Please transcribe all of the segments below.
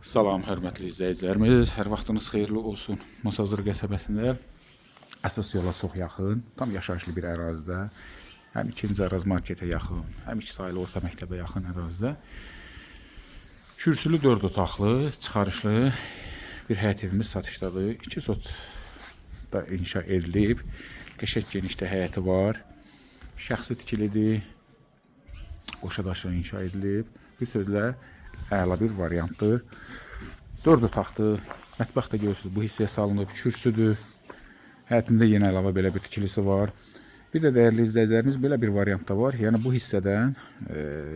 Salam, hörmətli izləyicilərimiz. Hər vaxtınız xeyirli olsun. Masazır qəsəbəsində əsas yola çox yaxın, tam yaşayışlı bir ərazidə, həm ikinci Araz marketə yaxın, həm iki sayılı orta məktəbə yaxın ərazidə kürsülü 4 otaqlı, çıxarışlı bir həyət evimiz satışdadır. 2 sotda inşa edilib, qəşəng genişdə həyəti var, şəxsi tikilidir, qoşa daşla inşa edilib. Bir sözlə əla bir variantdır. 4 otaqdır. Mətbəx də görürsünüz, bu hissəyə salınıb, kürsüdür. Həyətində yenə əlavə belə bir tikilisi var. Bir də dəyərli izləyicilərimiz, belə bir variant da var. Yəni bu hissədən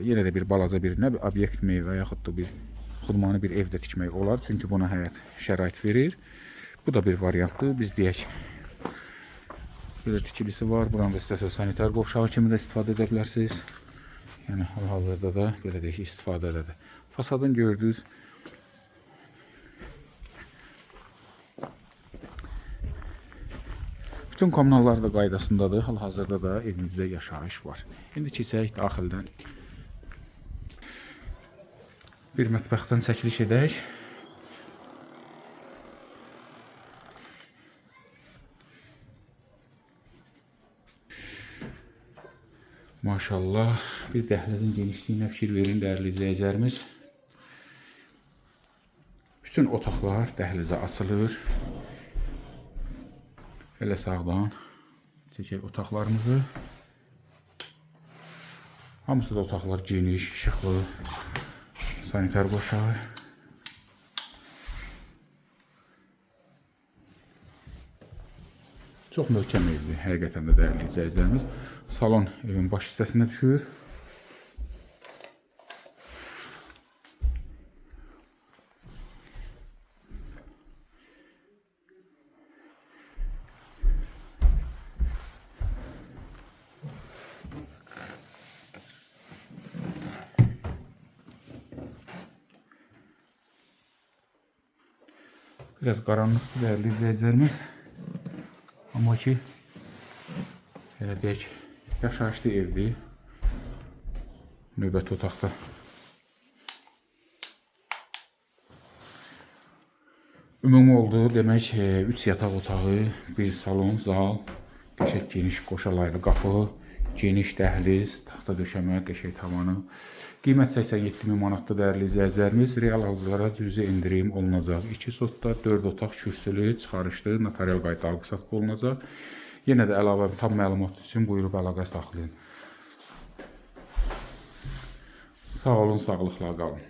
yenə də bir balaca bir nə bir obyekt mi və yaxud da bir xudmanı bir ev də tikmək olar. Çünki buna həyət şərait verir. Bu da bir variantdır. Biz deyək, belə tikilisi var. Buranın da istəsəz sanitar qovşağı kimi də istifadə edə bilərsiniz. Yəni hal-hazırda da belə deyək, istifadədədir. Fasadın gördüyünüz bütün kommunallar da qaydasındadır. Hal-hazırda da evimizdə yaşayış var. İndi keçək daxildən. Bir mətbəxdən çəkiliş edək. Maşallah, bir dəhlizin genişliyinə fikir verin dəyərli izləyicilərimiz. Bütün otaqlar dəhlizə açılır. Elə sağdan çəkək otaqlarımızı. Hamısı da otaqlar geniş, işıqlı, sanitar qoşağı. Çox möhkəm evdir, həqiqətən də dəyərli izləyicilərimiz. Salon evin baş hissəsinə düşür. Biraz qaranlıq dəyərli izləyicilərimiz. Amma ki, elə deyək, yaşayışlı evdir. Növbəti otaqda ümumi oldu. Demək, 3 yataq otağı, bir salon, zal, qəşəng geniş qoşalaylı qapı, geniş dəhliz, taxta döşəmə, qəşəng tavanı. Qiymət 87.000 manatda dəyərli izləyicilərimiz. Real alıcılara cüzi indirim olunacaq. 2 sotda 4 otaq kürsülü, çıxarışlı, notarial qayda alqı-satqı olunacaq. Yenə də əlavə tam məlumat üçün buyurub əlaqə saxlayın. Sağ olun, sağlıqla qalın.